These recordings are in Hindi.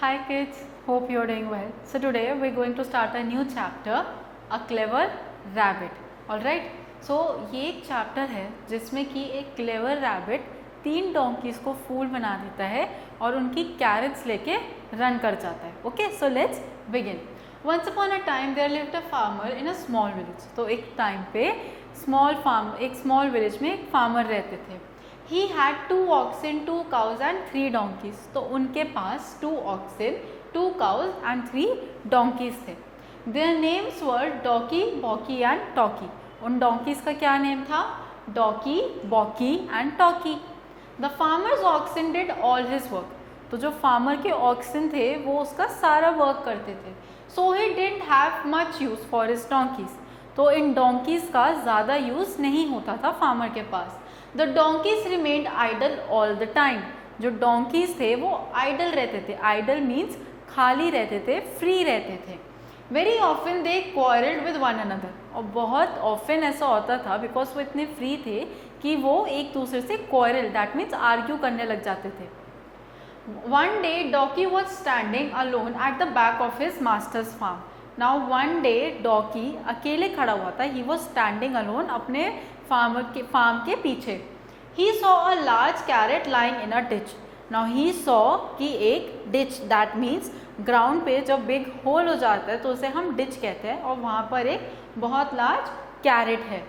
Hi kids, hope you are doing well. So today we are going to start a new chapter, A Clever Rabbit. Alright, so ये एक चैप्टर है जिसमें कि एक क्लेवर रैबिट 3 डोंकीज को फूल बना देता है और उनकी कैरेट्स लेके रन कर जाता है. Okay, so let's begin. Once upon a time there lived a farmer in a small village. तो एक टाइम पे एक स्मॉल विलेज में एक फार्मर रहते थे. He had 2 oxen, 2 cows and 3 donkeys. तो उनके पास 2 oxen, 2 cows and 3 donkeys थे. Their names were Donkey, Bocky and Talky. उन donkeys का क्या नेम था? Donkey, Bocky and Talky. The farmer's oxen did all his work. तो जो फार्मर के oxen थे वो उसका सारा वर्क करते थे. So he didn't have much use for his donkeys. तो इन donkeys का ज़्यादा यूज़ नहीं होता था फार्मर के पास. The donkeys remained idle all the time. जो donkeys थे वो idle रहते थे. Idle means खाली रहते थे, free रहते थे. Very often they quarreled with one another. और बहुत often ऐसा होता था because वो इतने free थे कि वो एक दूसरे से quarrel, that means argue करने लग जाते थे. One day Donkey was standing alone at the back of his master's farm. Now one day Donkey अकेले खड़ा हुआ था. He was standing alone अपने फार्म के पीछे. He saw a large carrot lying in a ditch. Now he saw कि एक ditch, that means ground पे जब big hole हो जाता है तो उसे हम ditch कहते हैं और वहाँ पर एक बहुत large carrot है.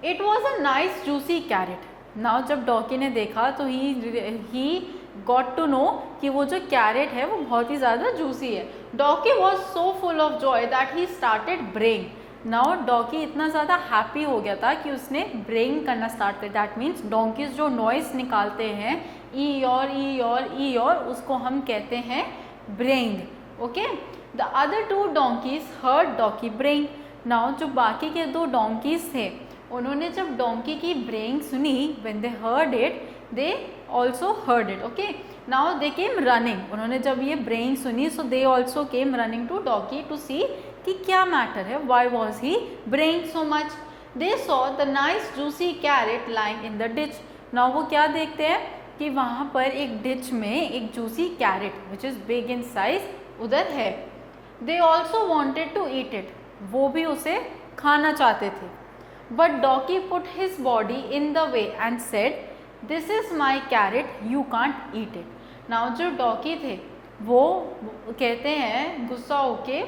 It was a nice juicy carrot. Now जब डॉकी ने देखा तो he got to know कि वो जो carrot है वो बहुत ही ज़्यादा juicy है. Donkey was so full of joy that he started braying. Now Dawki इतना ज़्यादा हैप्पी हो गया था कि उसने ब्रेइंग करना स्टार्ट कर. दैट मीन्स डोंकीज जो नॉइस निकालते हैं ई और उसको हम कहते हैं braying. Okay, the other 2 donkeys heard donkey braying. Now जो बाकी के 2 डोंकीज थे उन्होंने जब डोंकी की ब्रेइंग सुनी, when they heard it they also heard it. Okay, now they came running. उन्होंने जब ये ब्रेइंग सुनी so they also came running to donkey to see कि क्या मैटर है, why was he braying so much. They saw the nice juicy carrot lying in the ditch. Now वो क्या देखते हैं कि वहाँ पर एक डिच में एक juicy carrot which is big in size उधर है. They also wanted to eat it. वो भी उसे खाना चाहते थे. But Docky put his body in the way and said this is my carrot, you can't eat it. Now जो डॉकी थे वो कहते हैं गुस्सा होके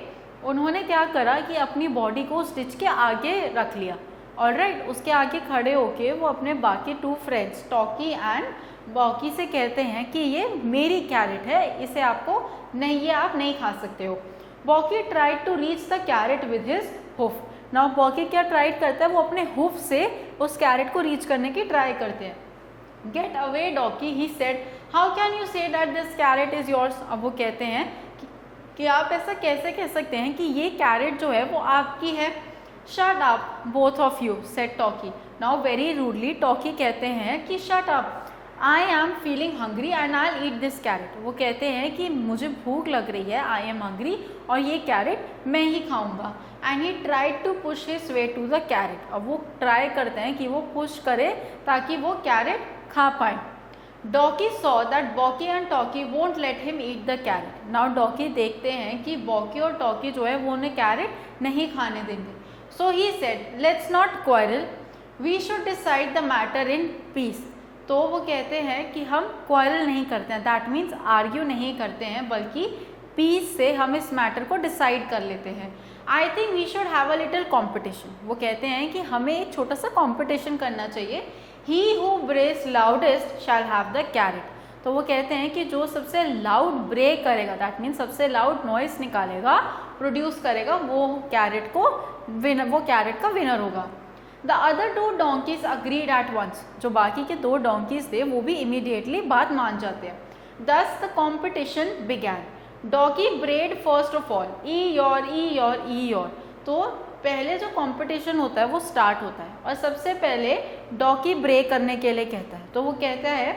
उन्होंने क्या करा कि अपनी बॉडी को उस डिच के आगे रख लिया. ऑलराइट, उसके आगे खड़े होके वो अपने बाकी 2 फ्रेंड्स टॉकी एंड बॉकी से कहते हैं कि ये मेरी कैरेट है, इसे आपको नहीं, ये आप नहीं खा सकते हो. Bocky tried to reach the carrot with his hoof. Now Bocky क्या ट्राई करता है, वो अपने हुफ से उस कैरेट को रीच करने की ट्राई करते हैं. Get away Docky, he said how can you say that this carrot is yours. अब वो कहते हैं कि आप ऐसा कैसे कह सकते हैं कि ये कैरेट जो है वो आपकी है. Shut up both of you said Tokky. Now very rudely Tokky कहते हैं कि shut up, I am feeling hungry and I will eat this carrot. वो कहते हैं कि मुझे भूख लग रही है, आई एम हंग्री, और ये कैरेट मैं ही खाऊंगा. And he tried to push his way to the carrot. अब वो ट्राई करते हैं कि वो पुश करे ताकि वो कैरेट खा पाए. डॉकी सॉ दैट बॉकी and talkie won't let him eat the carat. Now Dawki देखते हैं कि बॉकी और टॉकी जो है वो उन्हें कैरेट नहीं खाने देंगे. So he said let's not quarrel, we should decide the matter in peace. तो वो कहते हैं कि हम क्वारल नहीं करते हैं, दैट मीन्स आर्ग्यू नहीं करते हैं, बल्कि पीस से हम इस मैटर को डिसाइड कर लेते हैं. I think we should have a little competition. वो कहते हैं कि हमें एक छोटा सा कॉम्पिटिशन करना चाहिए. He who brays loudest shall have the carrot. तो वो कहते हैं कि जो सबसे लाउड ब्रे करेगा, दैट मीन्स सबसे लाउड नॉइस निकालेगा, प्रोड्यूस करेगा, वो कैरेट का विनर होगा. The other 2 donkeys agreed at once. जो बाकी के 2 donkeys थे वो भी इमीडिएटली बात मान जाते हैं. Thus the competition began. Donkey brayed first of all, E-your. तो पहले जो कंपटीशन होता है वो स्टार्ट होता है और सबसे पहले डॉकी ब्रे करने के लिए कहता है. तो वो कहता है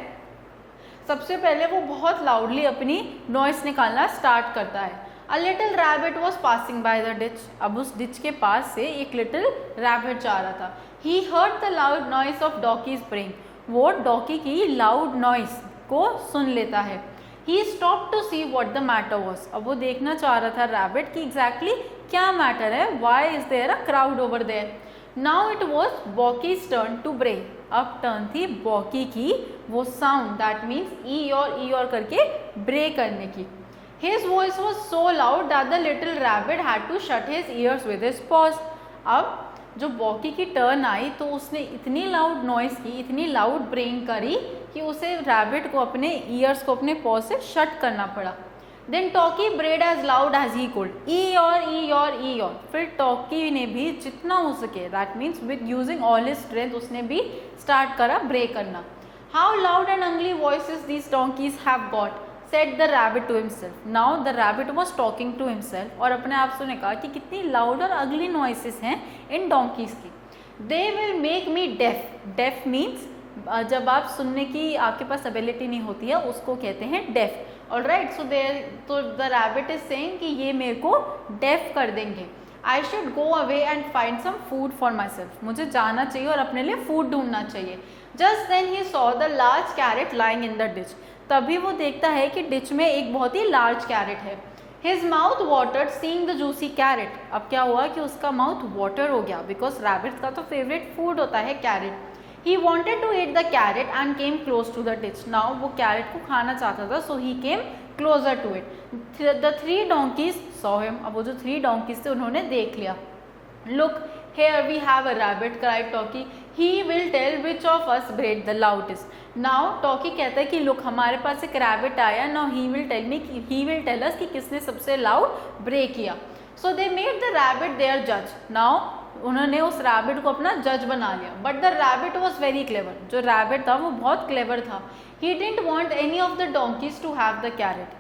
सबसे पहले वो बहुत लाउडली अपनी नॉइस निकालना स्टार्ट करता है. A little rabbit was passing by the ditch. अब उस डिच के पास से एक लिटिल रैबिट जा रहा था. He heard the loud noise of donkeys braying. वो डॉकी की लाउड नॉइस को सुन लेता है. He stop to see what the matter was. अब वो देखना चाह रहा था रैबिट कि एग्जैक्टली क्या मैटर है, why is there a crowd over there. Now it was donkey's turn to bray. अब टर्न थी बॉकी की वो साउंड, दैट मीन्स ई और करके ब्रे करने की। His voice was so loud that the little rabbit had to shut his ears with his paws. अब जो बॉकी की टर्न आई तो उसने इतनी लाउड नॉइस की, इतनी लाउड ब्रेइंग करी कि उसे रैबिट को अपने ईयर्स को अपने पॉ से शट करना पड़ा। Then donkey brayed as loud as he could, ई और। फिर टॉकी ने भी जितना हो सके, that means with using all his strength, उसने भी स्टार्ट करा ब्रे करना। How loud and ugly voices these donkeys have got, said the rabbit to himself. Now the rabbit was talking to himself और अपने आप से कहा कि कितनी लाउड और अगली नॉइसेस हैं इन डोंकीज की। They will make me deaf. Deaf means जब आप सुनने की आपके पास एबिलिटी नहीं होती है उसको कहते हैं deaf. Alright, so the rabbit is saying कि ये मेरे को डेफ कर देंगे। I should go away and find some food for myself, मुझे जाना चाहिए और अपने लिए फूड ढूंढना चाहिए। Just then he saw the large carrot lying in the ditch, तभी वो देखता है कि डिच में एक बहुत ही लार्ज कैरेट है। His mouth watered seeing the juicy carrot, अब क्या हुआ कि उसका माउथ वाटर हो गया, बिकॉज रैबिट का तो फेवरेट फूड होता है carrot. He wanted to eat the carrot and came close to the ditch, now वो कैरेट को खाना चाहता था, so he came closer to it. The 3 donkeys saw him, अब वो जो 3 donkeys थे उन्होंने देख लिया। Look here we have a rabbit, cried Toki. He will tell which of us brayed the loudest. Now Toki कहता है कि look हमारे पास एक rabbit आया, now he will tell us कि किसने सबसे loud ब्रे किया। So they made the rabbit their judge. Now उन्होंने उस rabbit को अपना जज बना लिया। But the rabbit was very clever. जो rabbit था वो बहुत clever था। He didn't want any of the donkeys to have the carrot.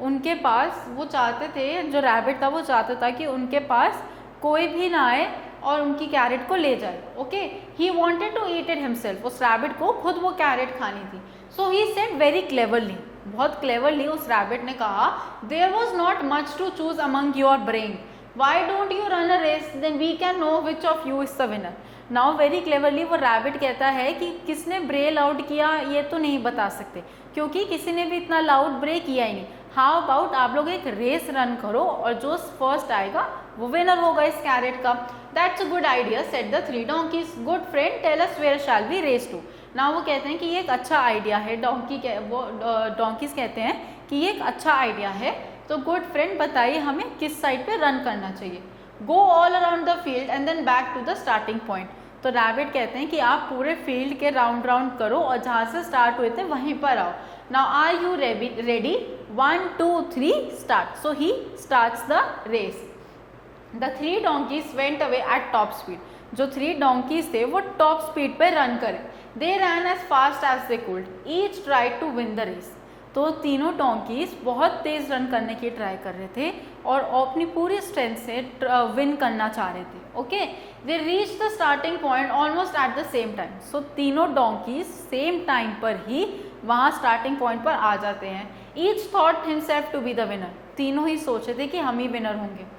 उनके पास वो चाहते थे, जो rabbit था वो चाहता था कि उनके पास कोई भी ना आए और उनकी कैरेट को ले जाए। Okay, he wanted to eat it himself, उस रैबिट को खुद वो कैरेट खानी थी। So he said very cleverly, बहुत क्लेवरली उस रैबिट ने कहा, there was not much to choose among your brain, why don't you run a race, then we can know which of you is the winner. Now very cleverly वो रैबिट कहता है कि किसने ब्रे लाउड किया ये तो नहीं बता सकते, क्योंकि किसी ने भी इतना लाउड ब्रे किया ही नहीं। हाउ अबाउट आप लोग एक रेस रन करो और जो फर्स्ट आएगा वो विनर होगा इस कैरेट का। That's a good idea, said the 3 donkeys. Good friend tell us where shall we race to. Now वो कहते हैं कि ये एक अच्छा आइडिया है, डोंकीज कहते हैं कि ये एक अच्छा आइडिया है, तो गुड फ्रेंड बताइए हमें किस साइड पे रन करना चाहिए। Go all around the field and then back to the starting point. तो रैबिट कहते हैं कि आप पूरे फील्ड के राउंड राउंड करो और जहाँ से स्टार्ट हुए थे वहीं पर आओ। Now are you ready, 1 2 3 start. So he starts the race. The 3 donkeys went away at top speed. जो 3 donkeys थे वो टॉप स्पीड पे रन करे। They ran as fast as they could. Each tried to win the race. तो तीनों donkeys बहुत तेज रन करने की ट्राई कर रहे थे और अपनी पूरी स्ट्रेंथ से विन करना चाह रहे थे। Okay, they reached the starting point almost at the same time. So तीनों donkeys सेम टाइम पर ही वहाँ स्टार्टिंग पॉइंट पर आ जाते हैं। Each thought himself to be the winner. तीनों ही सोचे थे कि हम ही विनर होंगे।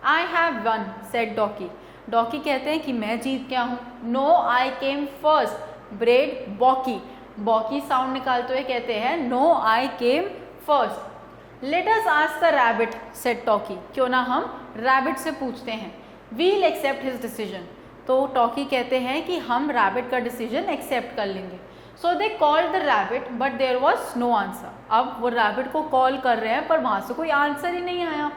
I have won, said Donkey. Donkey कहते हैं कि मैं जीत गया हूँ। No, I came first, brayed Bocky. Bocky sound निकालते हुए कहते हैं No, I came first. Let us ask the rabbit, said Toki. क्यों ना हम rabbit से पूछते हैं। We'll accept his decision. तो Toki कहते हैं कि हम rabbit का decision accept कर लेंगे। So they called the rabbit, but there was no answer. अब वो rabbit को call कर रहे हैं पर वहाँ से कोई आंसर ही नहीं आया।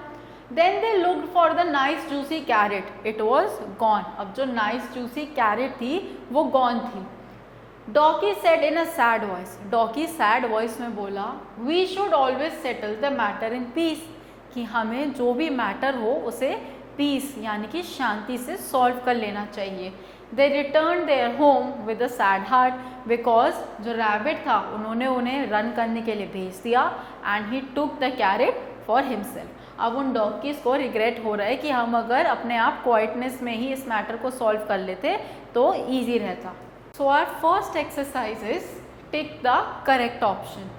Then they looked for the nice juicy carrot. It was gone. अब जो nice juicy carrot थी वो gone थी। Donkey said in a sad voice. Donkey sad voice में बोला, We should always settle the matter in peace. कि हमें जो भी मैटर हो उसे peace यानी कि शांति से सॉल्व कर लेना चाहिए। They returned their home with a sad heart because जो rabbit था उन्होंने उन्हें रन करने के लिए भेज दिया and he took the carrot for himself. अब उन डॉकीज को रिग्रेट हो रहा है कि हम अगर अपने आप क्वाइटनेस में ही इस मैटर को सॉल्व कर लेते तो ईजी रहता। So our first exercise is tick the correct option.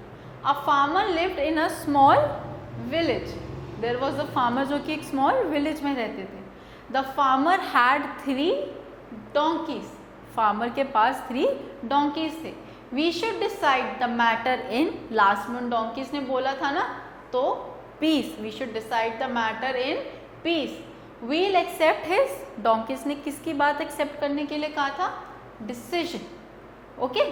A farmer lived in a small village. There was a farmer जो कि एक स्मॉल विलेज में रहते थे। The farmer had 3 donkeys. Farmer के पास 3 donkeys थे। We should decide the matter in, last में डोंकीज ने बोला था ना, तो peace, we should decide the matter in peace. We'll accept his, donkeys ने किसकी बात एक्सेप्ट करने के लिए कहा था, डिसीजन। ओके,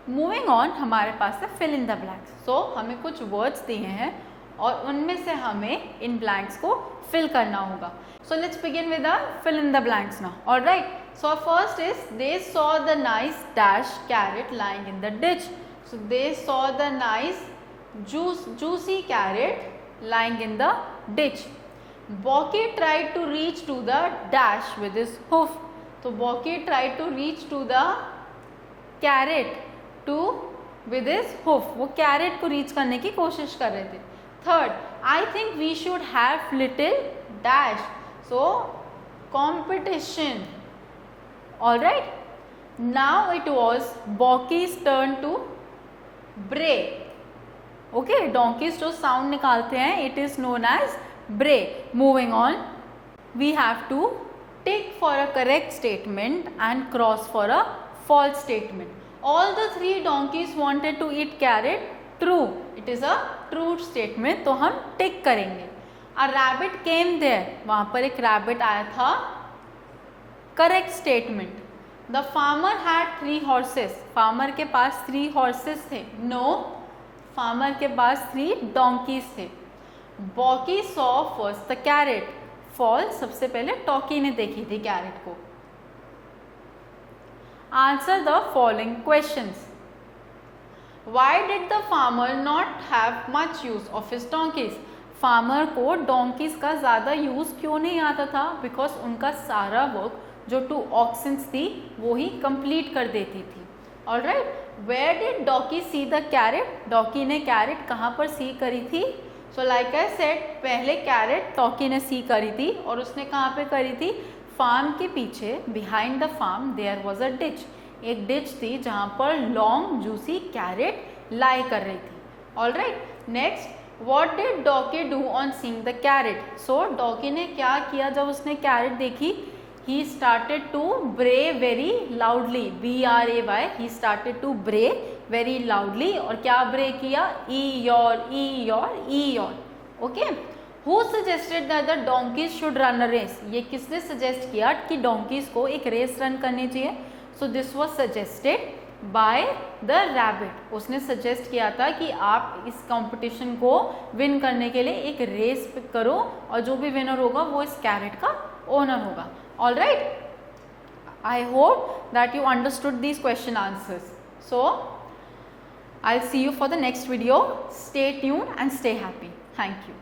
मूविंग ऑन, हमारे पास है फिल इन द ब्लैंक्स। सो हमें कुछ वर्ड्स दिए हैं और उनमें से हमें इन ब्लैंक्स को फिल करना होगा। So let's begin with the fill in the blanks now. Alright, so first is they saw the nice dash carrot lying in the ditch. So they saw the nice juicy carrot lying in the ditch. Bocky tried to reach to the dash with his hoof. So Bocky tried to reach to the carrot to with his hoof. वो carrot को reach करने की कोशिश कर रहे थे। Third, I think we should have little dash. So competition. All right. Now it was Bocky's turn to bray. Okay, donkeys जो साउंड निकालते हैं it is known as bray. Moving on, we have to tick for a correct statement and cross for a false statement. All the three donkeys wanted to eat carrot, true, it is a true statement, तो हम टिक करेंगे। अ रैबिट केम देयर, वहां पर एक रैबिट आया था, correct statement. The farmer had 3 horses, farmer के पास 3 हॉर्सेस थे, नो, फार्मर के पास 3 डोंकीज थे। Bocky saw first the carrot, false, सबसे पहले टॉकी ने देखी थी कैरेट को। Answer the following questions. Why did the farmer not have much use of his donkeys, farmer को डोंकीज का ज़्यादा यूज क्यों नहीं आता था, बिकॉज उनका सारा वर्क जो 2 ऑक्सेंस थी वो ही कंप्लीट कर देती थी। Alright, where did Docky see the carrot, Docky ने कैरेट कहाँ पर सी करी थी। सो लाइक आई सेड, पहले कैरेट डॉकी ने सी करी थी और उसने कहाँ पे करी थी, फार्म के पीछे, behind the farm there was a ditch, एक डिच थी जहाँ पर लॉन्ग जूसी कैरेट लाई कर रही थी। Alright, next, what did donkey do on seeing the carrot, so donkey ने क्या किया जब उसने कैरेट देखी, he started to bray very loudly, B-R-A-Y, he started to bray very loudly, और क्या ब्रे किया, E-your, okay. Who suggested that the donkeys should run a race, ये किसने सजेस्ट किया कि डोंकीज को एक रेस रन करनी चाहिए। So this was suggested by the rabbit, उसने सजेस्ट किया था कि आप इस कंपटीशन को विन करने के लिए एक रेस पिक करो और जो भी विनर होगा वो इस कैरेट का ओनर होगा। All right, I hope that you understood these question answers. So I'll see you for the next video. Stay tuned and stay happy. Thank you.